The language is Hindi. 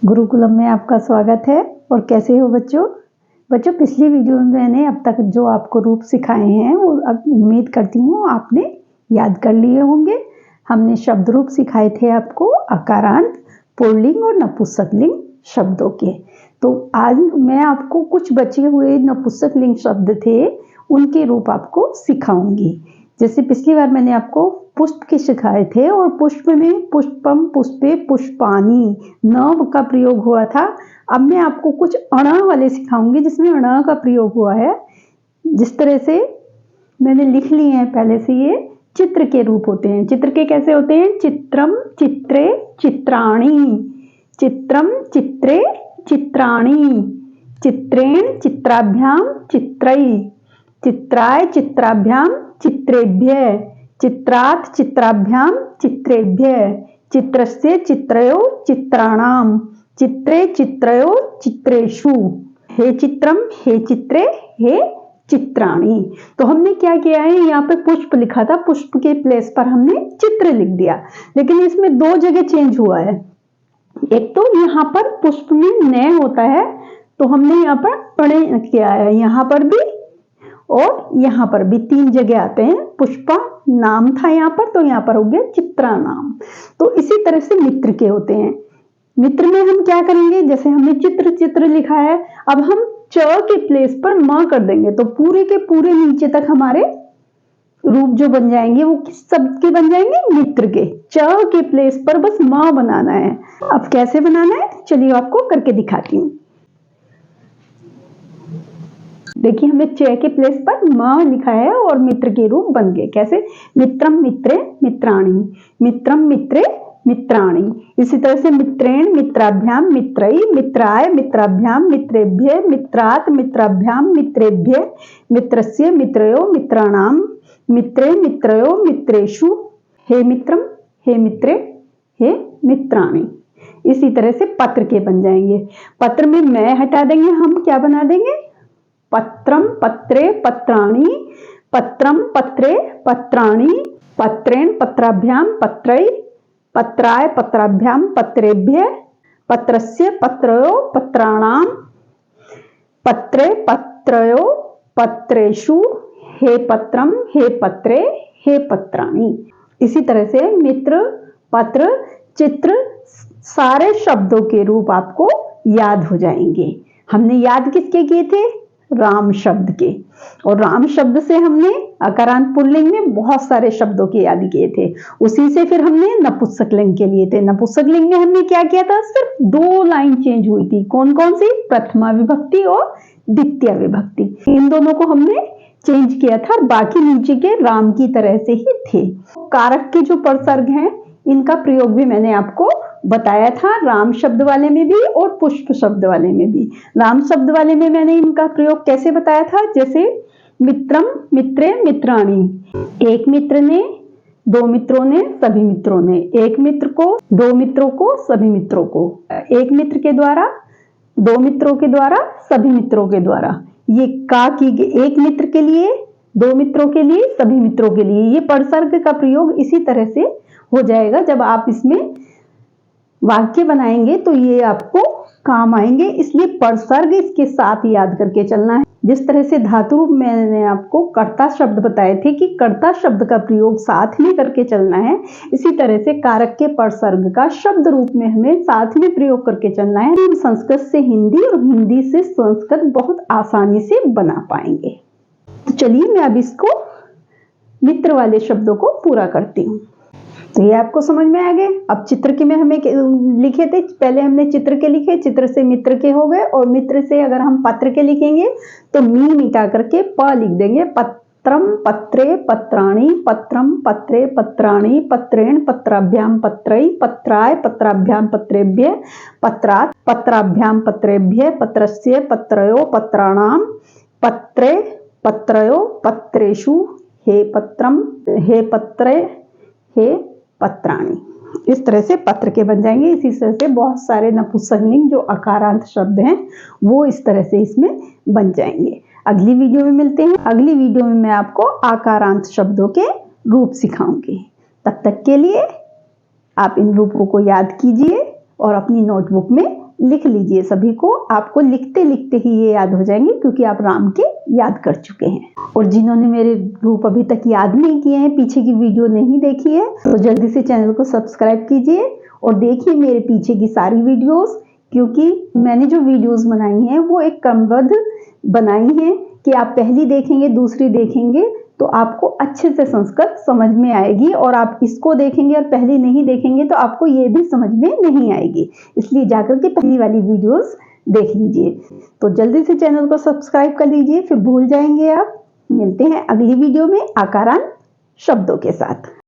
गुरुकुलम में आपका स्वागत है। और कैसे हो बच्चों? पिछली वीडियो में मैंने अब तक जो आपको रूप सिखाए हैं वो अब उम्मीद करती हूँ आपने याद कर लिए होंगे। हमने शब्द रूप सिखाए थे आपको अकारांत, पुल्लिंग और नपुंसकलिंग शब्दों के। तो आज मैं आपको कुछ बचे हुए नपुंसकलिंग शब्द थे उनके रूप आपको सिखाऊंगी। जैसे पिछली बार मैंने आपको पुष्प के सिखाए थे और पुष्प में पुष्पम, पुष्पे, पुष्पानी न का प्रयोग हुआ था। अब मैं आपको कुछ अण वाले सिखाऊंगी जिसमें अण का प्रयोग हुआ है। जिस तरह से मैंने लिख लिए हैं पहले से, ये चित्र के रूप होते हैं। चित्र के कैसे होते हैं? चित्रम, चित्रे, चित्राणि, चित्रम, चित्रे, चित्राणि, चित्रेण, चित्राभ्याम, चित्रई, चित्राय, चित्राभ्याम, चित्रेभ्य, चित्रात्, चित्राभ्याम, चित्रेभ्य, चित्रस्य, चित्रयो, चित्राणाम, चित्रे, चित्रयो, चित्रेषु, हे चित्रम, हे चित्रे, हे चित्राणि। तो हमने क्या किया है, यहाँ पे पुष्प लिखा था, पुष्प के प्लेस पर हमने चित्र लिख दिया। लेकिन इसमें दो जगह चेंज हुआ है। एक तो यहाँ पर पुष्प में न होता है तो हमने यहाँ पर पढ़े किया है, यहाँ पर भी और यहाँ पर भी तीन जगह आते हैं। पुष्पा नाम था यहाँ पर तो यहाँ पर हो गया चित्रा नाम। तो इसी तरह से मित्र के होते हैं। मित्र में हम क्या करेंगे, जैसे हमने चित्र चित्र लिखा है, अब हम च के प्लेस पर म कर देंगे तो पूरे के पूरे नीचे तक हमारे रूप जो बन जाएंगे वो किस शब्द के बन जाएंगे? मित्र के। च के प्लेस पर बस म बनाना है। अब कैसे बनाना है चलिए आपको करके दिखाती हूँ। देखिए हमने च के प्लेस पर म लिखा है और मित्र के रूप बन गए। कैसे? मित्रम, मित्रे, मित्राणि, मित्रम, मित्रे, मित्राणि। इसी तरह से मित्रेण, मित्राभ्याम, मित्रई, मित्राय, मित्राभ्याम, मित्रेभ्य, मित्रात्, मित्राभ्याम, मित्रेभ्य, मित्रस्य, मित्रयो, मित्राणाम, मित्रे, मित्रयो, मित्रेषु, हे मित्रम, हे मित्रे, हे मित्राणि। इसी तरह से पत्र के बन जाएंगे। पत्र में मैं हटा देंगे, हम क्या बना देंगे? पत्रम, पत्रे, पत्राणि, पत्रम, पत्रे, पत्राणि, पत्रेण, पत्राभ्याम, पत्रई, पत्राय, पत्राभ्याम, पत्रेभ्य, पत्रस्य, पत्रयो, पत्राणाम, पत्रे, पत्रयो, पत्रेषु, हे पत्रम, हे पत्रे, हे पत्राणि। इसी तरह से मित्र, पत्र, चित्र सारे शब्दों के रूप आपको याद हो जाएंगे। हमने याद किसके किए थे? राम शब्द के। और राम शब्द से हमने अकारांत पुल्लिंग में बहुत सारे शब्दों के याद किए थे। उसी से फिर हमने नपुंसकलिंग के लिए थे। नपुंसकलिंग में हमने क्या किया था? सिर्फ दो लाइन चेंज हुई थी। कौन कौन सी? प्रथमा विभक्ति और द्वितीय विभक्ति। इन दोनों को हमने चेंज किया था और बाकी नीचे के राम की तरह से ही थे। कारक के जो परसर्ग हैं इनका प्रयोग भी मैंने आपको बताया था, राम शब्द वाले में भी और पुष्प शब्द वाले में भी। राम शब्द वाले में मैंने इनका प्रयोग कैसे बताया था? जैसे मित्रम, मित्रे, मित्राणि। एक मित्र ने, दो मित्रों ने, सभी मित्रों ने। एक मित्र को, दो मित्रों को, सभी मित्रों को। एक मित्र के द्वारा, दो मित्रों के द्वारा, सभी मित्रों के द्वारा। ये का की एक मित्र के लिए, दो मित्रों के लिए, सभी मित्रों के लिए। ये परसर्ग का प्रयोग इसी तरह से हो जाएगा। जब आप इसमें वाक्य बनाएंगे तो ये आपको काम आएंगे, इसलिए परसर्ग इसके साथ याद करके चलना है। जिस तरह से धातु रूप मैंने आपको कर्ता शब्द बताए थे कि कर्ता शब्द का प्रयोग साथ में करके चलना है, इसी तरह से कारक के परसर्ग का शब्द रूप में हमें साथ में प्रयोग करके चलना है। हम संस्कृत से हिंदी और हिंदी से संस्कृत बहुत आसानी से बना पाएंगे। तो चलिए मैं अब इसको मित्र वाले शब्दों को पूरा करती हूँ। तो ये आपको समझ में आ गए। अब चित्र के में हमें लिखे थे, पहले हमने चित्र के लिखे, चित्र से मित्र के हो गए। और मित्र से अगर हम पत्र के लिखेंगे तो मी मिटा करके प लिख देंगे। पत्रम, पत्रे, पत्राणि, पत्रम, पत्रे, पत्राणि, पत्रेण, पत्राभ्याम, पत्रई, पत्राय, पत्राभ्याम, पत्रेभ्य, पत्रात्, पत्राभ्याम, पत्रेभ्य, पत्रस्य, पत्रयो, पत्राणाम, पत्रे, पत्रयो, पत्रेषु, हे पत्रम, हे पत्रे, हे पत्राणि। इस तरह से पत्र के बन जाएंगे। इसी तरह से बहुत सारे नपुंसकलिंग जो अकारांत शब्द हैं वो इस तरह से इसमें बन जाएंगे। अगली वीडियो में मिलते हैं। अगली वीडियो में मैं आपको आकारांत शब्दों के रूप सिखाऊंगी। तब तक के लिए आप इन रूपों को याद कीजिए और अपनी नोटबुक में लिख लीजिए सभी को, आपको लिखते लिखते ही ये याद हो जाएंगे क्योंकि आप राम के याद कर चुके हैं। और जिन्होंने मेरे रूप अभी तक याद नहीं किए हैं, पीछे की वीडियो नहीं देखी है, तो जल्दी से चैनल को सब्सक्राइब कीजिए और देखिए मेरे पीछे की सारी वीडियोस, क्योंकि मैंने जो वीडियोस बनाई हैं वो एक क्रमबद्ध बनाई हैं कि आप पहली देखेंगे, दूसरी देखेंगे तो आपको अच्छे से संस्कृत समझ में आएगी, और आप इसको देखेंगे और पहली नहीं देखेंगे तो आपको ये भी समझ में नहीं आएगी। इसलिए जाकर के पहली वाली वीडियोस देख लीजिए। तो जल्दी से चैनल को सब्सक्राइब कर लीजिए, फिर भूल जाएंगे आप। मिलते हैं अगली वीडियो में आकारांत शब्दों के साथ।